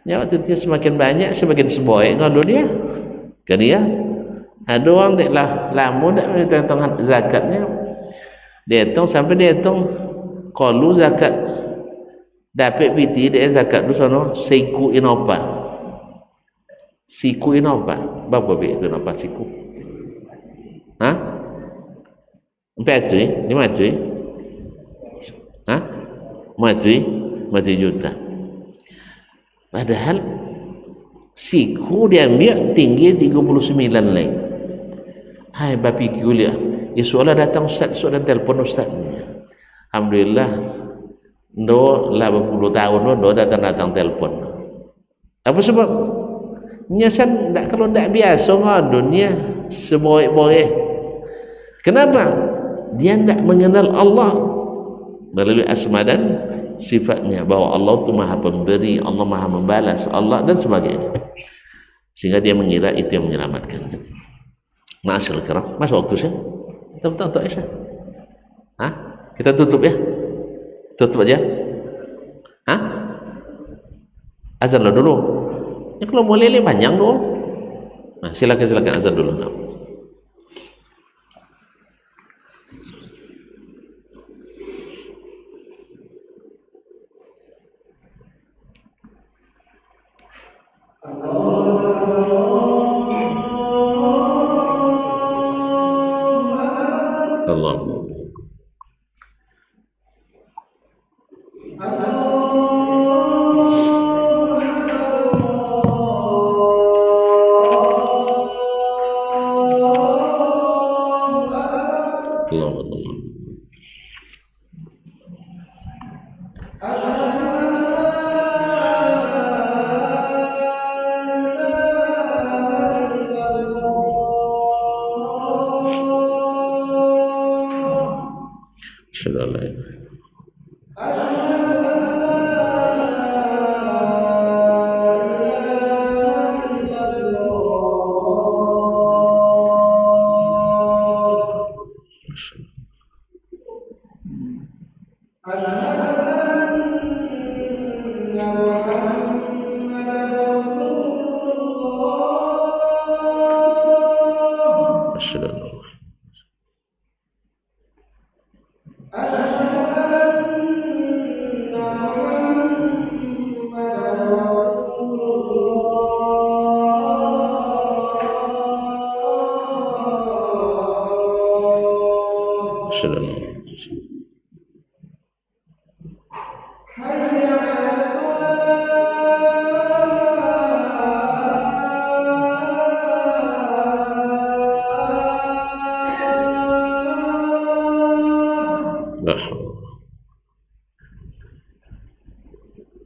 Ya, waktu dia semakin banyak, semakin sebaik dengan dunia. Kan dia? Ada orang tak lama tak hitung zakatnya. Dia hitung sampai dia hitung kalau zakat dapat piti dia zakat tu sana siku inopa. Siku inopa. Berapa be inopa siku? Hah? 4 tu, 5 tu. Hah? 4 juta. Padahal siku dia ambil tinggi 39 lain. Hai bapi kuliah. Ya soalan datang ustaz, soalan telefon ustaz. Alhamdulillah. Do 80 tahun do datang telefon. Apa sebab? Nyasan tak, kalau tak biasa dengan dunia sebaik-baik. Kenapa? Dia tak mengenal Allah melalui asma dan sifatnya, bahwa Allah itu maha pemberi, Allah maha membalas, Allah dan sebagainya, sehingga dia mengira itu yang menyelamatkan. Ma'asyil kiram, masuk waktu saya. Betul-betul Aisyah. Hah? Kita tutup ya? Tutup aja. Hah? Azan dulu. Ya, kalau boleh panjang dulu. Nah, silakan azan dulu. Allah.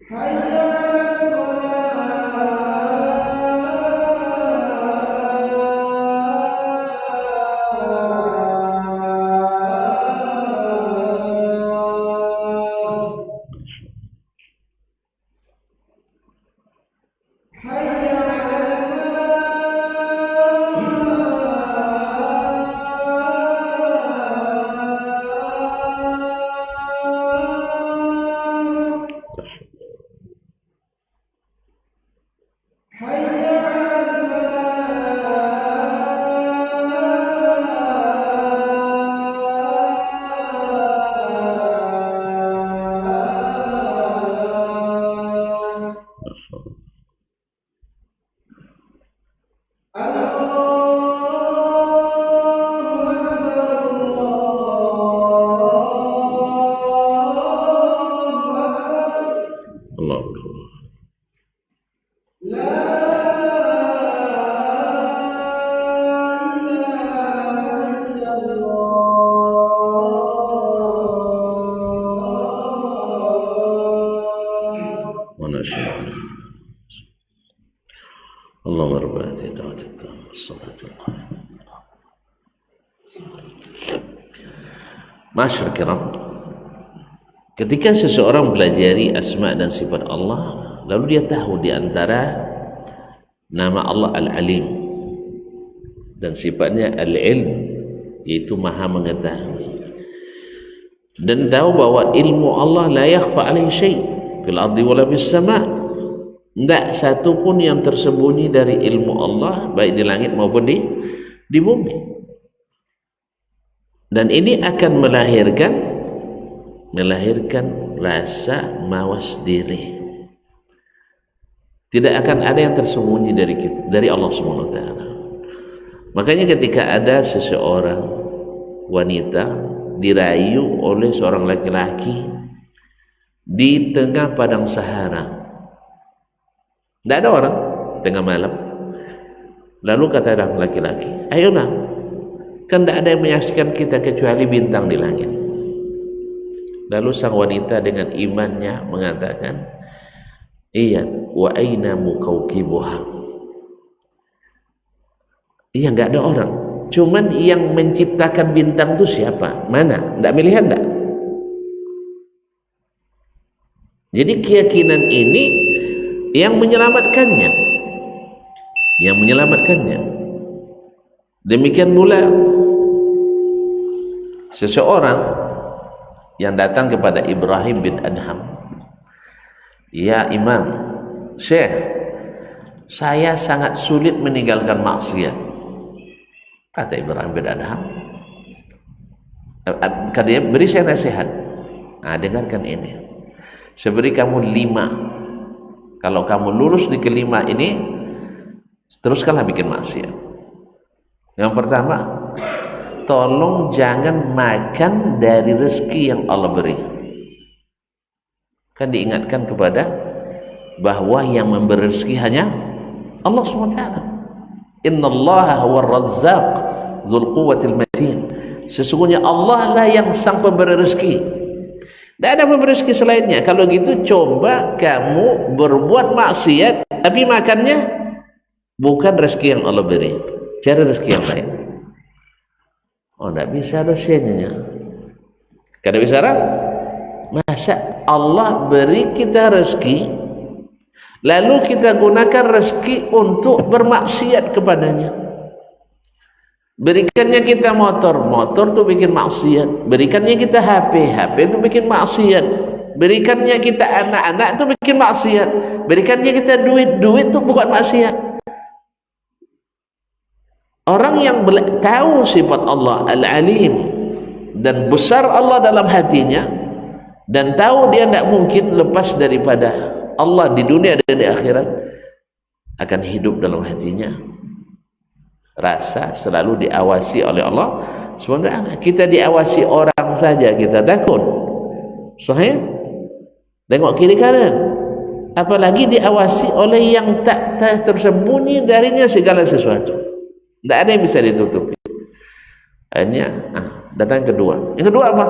Allah. Allahumma rabbana atina fid dunya hasanatan wa qina Masyarakat kiram, ketika seseorang pelajari asma dan sifat Allah, lalu dia tahu di antara nama Allah Al-Alim dan sifatnya Al-Ilm, yaitu maha mengetahui, dan tahu bahwa ilmu Allah la yakhfa alaihi syai' fil ardi wala fis sama'. Tidak satu pun yang tersembunyi dari ilmu Allah, baik di langit maupun di bumi. Dan ini akan melahirkan rasa mawas diri. Tidak akan ada yang tersembunyi dari kita, dari Allah Subhanahu wa taala. Makanya ketika ada seseorang wanita dirayu oleh seorang laki-laki di tengah padang Sahara, tidak ada orang, tengah malam, lalu kata orang laki-laki, ayolah, kan tidak ada yang menyaksikan kita kecuali bintang di langit. Lalu sang wanita dengan imannya mengatakan, iya, wa aina mukaukibuha. Iya, nggak ada orang, cuman yang menciptakan bintang itu siapa? Mana? Tidak melihat, tidak. Jadi keyakinan ini yang menyelamatkannya, demikian pula seseorang yang datang kepada Ibrahim bin Adham, ya Imam, Syekh, saya sangat sulit meninggalkan maksiat. Kata Ibrahim bin Adham, kata dia, beri saya nasihat. Nah, dengarkan ini, saya beri kamu 5. Kalau kamu lulus di kelima ini, teruskanlah bikin maksiat. Yang pertama, tolong jangan makan dari rezeki yang Allah beri. Kan diingatkan kepada bahwa yang memberi rezeki hanya Allah SWT. Innallaha huwa razzaq dzul quwwatil matin. Sesungguhnya Allah lah yang sang pemberi rezeki. Tidak ada pemberi rezeki selainnya. Kalau gitu coba kamu berbuat maksiat, tapi makannya bukan rezeki yang Allah beri, cari rezeki yang lain. Oh, tidak bisa dosennya. Kada bisa orang. Masa Allah beri kita rezeki, lalu kita gunakan rezeki untuk bermaksiat kepadanya? Berikannya kita motor tuh bikin maksiat. Berikannya kita HP itu bikin maksiat. Berikannya kita anak tuh bikin maksiat. Berikannya kita duit tuh bukan maksiat. Orang yang tahu sifat Allah Al-Alim dan besar Allah dalam hatinya, dan tahu dia tidak mungkin lepas daripada Allah di dunia dan di akhirat, akan hidup dalam hatinya rasa selalu diawasi oleh Allah SWT. Kita diawasi orang saja kita takut, sahih, tengok kiri kanan, apalagi diawasi oleh yang tak tersembunyi darinya segala sesuatu. Tidak ada yang bisa ditutupi. Hanya datang yang kedua apa?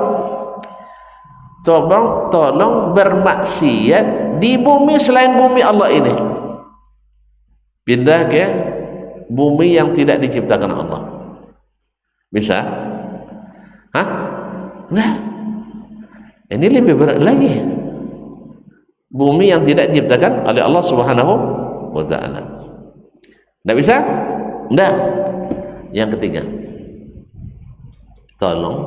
Tolong bermaksiat di bumi selain bumi Allah ini, pindah ke bumi yang tidak diciptakan Allah. Bisa? Hah? Nah, ini lebih berat lagi. Bumi yang tidak diciptakan oleh Allah Subhanahu wa ta'ala. Tidak bisa? Tidak. Yang ketiga, tolong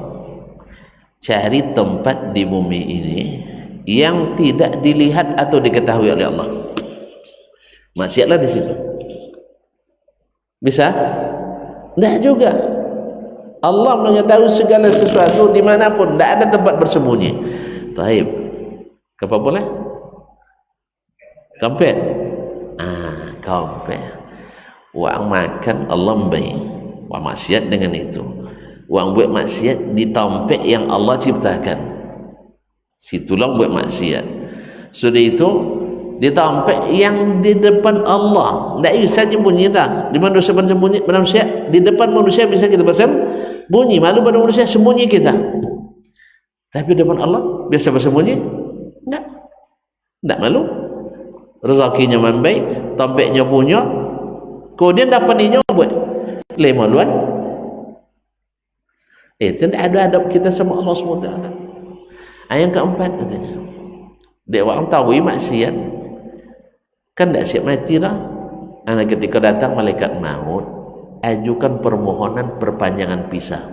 cari tempat di bumi ini yang tidak dilihat atau diketahui oleh Allah. Maksiatlah di situ. Bisa? Tidak juga. Allah mengetahui segala sesuatu dimanapun, tidak ada tempat bersembunyi. Taib. Apa boleh? Kampet. Kampet. Wang makan Allah baik. Wang maksiat dengan itu. Wang buat maksiat di tempat yang Allah ciptakan. Situlah buat maksiat. Sudah itu di tempat yang di depan Allah. Tidak bisa sembunyi dah. Di mana dosa bersembunyi manusia? Di depan manusia bisa kita bersembunyi. Malu pada manusia sembunyi kita. Tapi di depan Allah biasa bersembunyi? Tidak. Tidak malu. Rezakinya membaik, tempatnya punya. Kemudian dapat ini buat. Lemaluan. Itu tidak ada adab kita sama Allah SWT. Yang keempat katanya, dia orang tahu maksiat kan tidak siap mati lah. Anak ketika datang malaikat maut, ajukan permohonan perpanjangan pisah.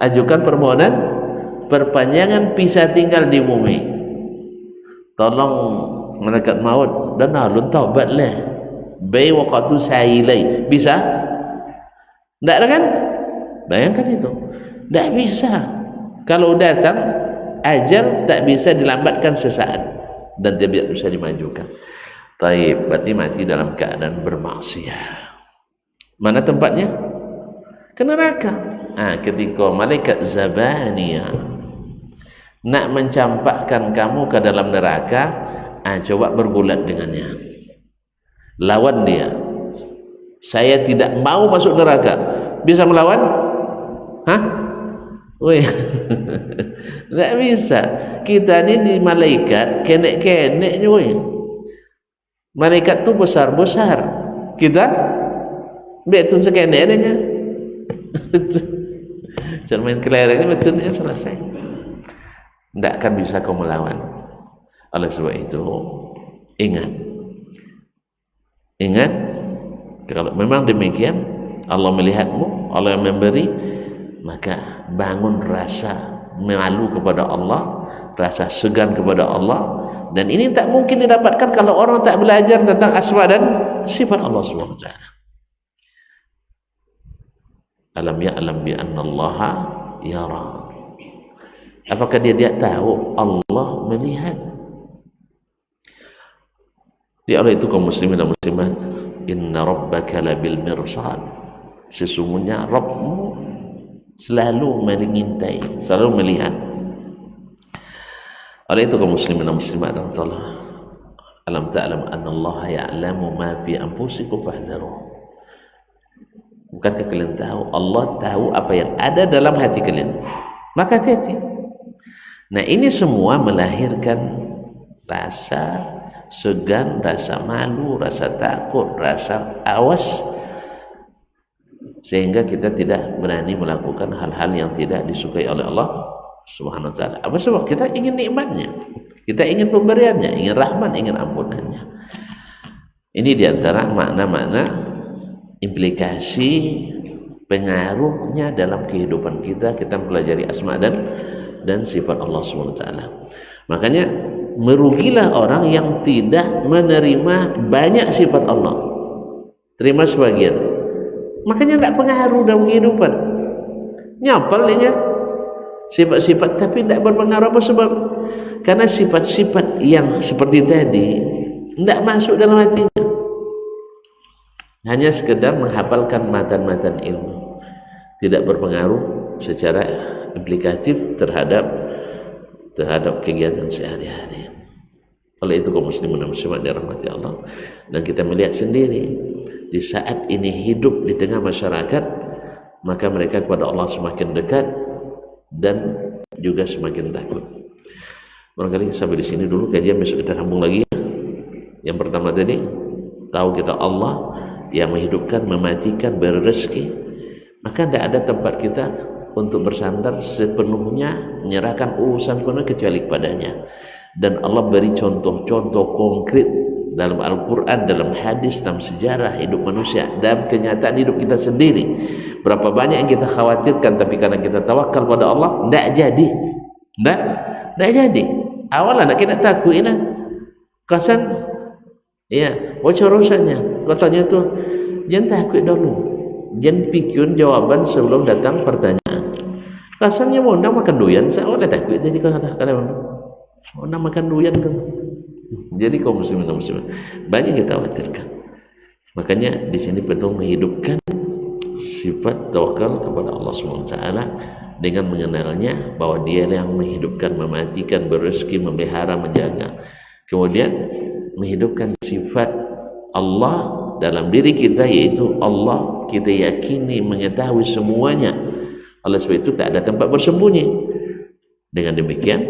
Ajukan permohonan perpanjangan pisah tinggal di bumi. Tolong malaikat maut dan alun taubatlah. Bai waqtu sailai. Bisa? Tidak ada kan? Bayangkan itu. Tidak bisa. Kalau datang ajal tak bisa dilambatkan sesaat dan tidak bisa dimajukan. Taib, berarti mati dalam keadaan bermaksiat. Mana tempatnya? Ke neraka. Ketika malaikat Zabaniyah nak mencampakkan kamu ke dalam neraka, coba bergulat dengannya. Lawan dia. Saya tidak mau masuk neraka. Bisa melawan? Wih, tidak bisa. Kita ni di malaikat kenek-keneknya, wih. Malaikat tu besar-besar. Kita betul sekeneknya. Cermin kelerengnya betulnya selesai. Tidak akan bisa kau melawan. Oleh sebab itu, ingat, kalau memang demikian, Allah melihatmu, Allah yang memberi, maka bangun rasa malu kepada Allah, rasa segan kepada Allah. Dan ini tak mungkin didapatkan kalau orang tak belajar tentang asma dan sifat Allah SWT. Alam ya'lam bi anna Allah yara. Apakah dia tahu Allah melihat? Ya Allah, itu kaum muslimin dan muslimat, inna rabbaka labil mirsad. Sesungguhnya Rabbmu selalu mengintai, selalu melihat. Oleh itu kaum muslimin dan muslimat, alam ta'lam anna Allah ya'lamu ma fi anfusikum fahdharuh. Bukankah kalian tahu Allah tahu apa yang ada dalam hati kalian? Maka hati-hati. Nah, ini semua melahirkan rasa segan, rasa malu, rasa takut, rasa awas, sehingga kita tidak berani melakukan hal-hal yang tidak disukai oleh Allah Subhanahu wa ta'ala. Apa sebab? Kita ingin nikmatnya, kita ingin pemberiannya, ingin rahmat, ingin ampunannya. Ini diantara makna-makna implikasi pengaruhnya dalam kehidupan kita mempelajari asma dan sifat Allah Subhanahu wa ta'ala. Makanya merugilah orang yang tidak menerima banyak sifat Allah, terima sebagian. Makanya tidak pengaruh dalam kehidupan. Nyapal dia sifat-sifat tapi tidak berpengaruh. Apa sebab? Karena sifat-sifat yang seperti tadi tidak masuk dalam hatinya. Hanya sekedar menghafalkan matan-matan ilmu, tidak berpengaruh secara implikatif terhadap kegiatan sehari-hari. Oleh itu kaum muslimin dan muslimat dirahmati Allah, dan kita melihat sendiri di saat ini hidup di tengah masyarakat, maka mereka kepada Allah semakin dekat dan juga semakin takut. Barangkali sampai di sini dulu kajian, besok kita sambung lagi. Yang pertama tadi, tahu kita Allah yang menghidupkan, mematikan, beri rezeki, maka tidak ada tempat kita untuk bersandar sepenuhnya, menyerahkan urusan penuh kecuali kepadanya. Dan Allah beri contoh-contoh konkret dalam Al-Quran, dalam hadis, dalam sejarah hidup manusia, dalam kenyataan hidup kita sendiri. Berapa banyak yang kita khawatirkan, tapi karena kita tawakal pada Allah, tidak jadi. Tidak jadi. Awalnya kita takut ini kasan, ya, bocor urusannya. Katanya tuh, jangan takut dulu, jangan pikir jawaban sebelum datang pertanyaan. Kasannya mau makan doyan, saya oleh takut jadi kadang-kadang mau makan doyan kan. Jadi kaum muslimin dan muslimat banyak kita khawatirkan. Makanya di sini perlu menghidupkan sifat tawakal kepada Allah SWT dengan mengenalnya bahwa Dia yang menghidupkan, mematikan, berrezeki, memelihara, menjaga. Kemudian menghidupkan sifat Allah dalam diri kita, yaitu Allah kita yakini mengetahui semuanya. Oleh sebab itu tak ada tempat bersembunyi. Dengan demikian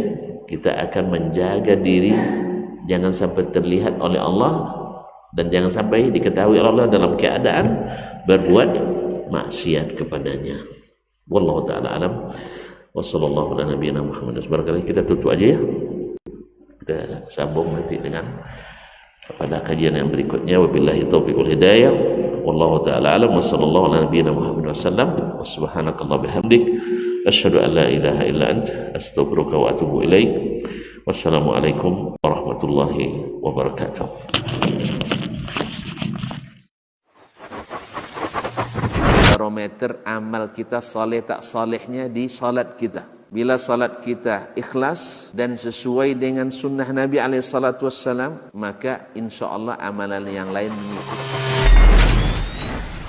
kita akan menjaga diri jangan sampai terlihat oleh Allah dan jangan sampai diketahui oleh Allah dalam keadaan berbuat maksiat kepadanya. Wallahu ta'ala alam wa sallallahu ala nabiyina Muhammad. Barangkali kita tutup aja ya, kita sambung nanti dengan pada kajian yang berikutnya. Wabillahi taufiq wal hidayah, wallahu ta'ala alam wa sallallahu ala nabiyina Muhammad wasallam wa subhanakallah bihamdik asyhadu an la ilaha illa anta astaghfiruka wa atubu ilaik. Wassalamualaikum warahmatullahi wabarakatuh. Barometer amal kita saleh tak salehnya di salat kita. Bila salat kita ikhlas dan sesuai dengan sunnah Nabi SAW, maka insya Allah amalan yang lain mengikuti.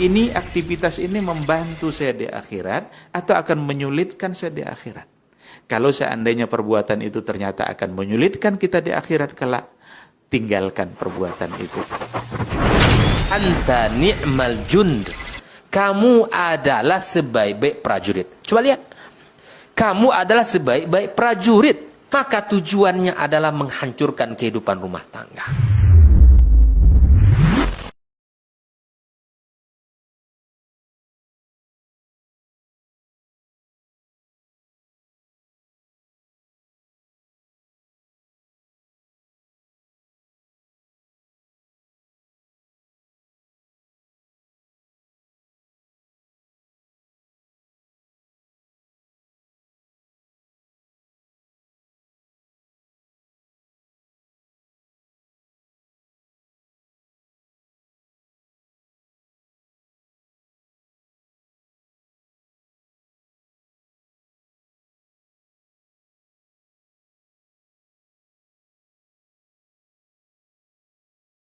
Ini aktivitas ini membantu saya di akhirat atau akan menyulitkan saya di akhirat? Kalau seandainya perbuatan itu ternyata akan menyulitkan kita di akhirat kelak, tinggalkan perbuatan itu. Anta ni'mal jund. Kamu adalah sebaik-baik prajurit. Coba lihat. Kamu adalah sebaik-baik prajurit. Maka tujuannya adalah menghancurkan kehidupan rumah tangga.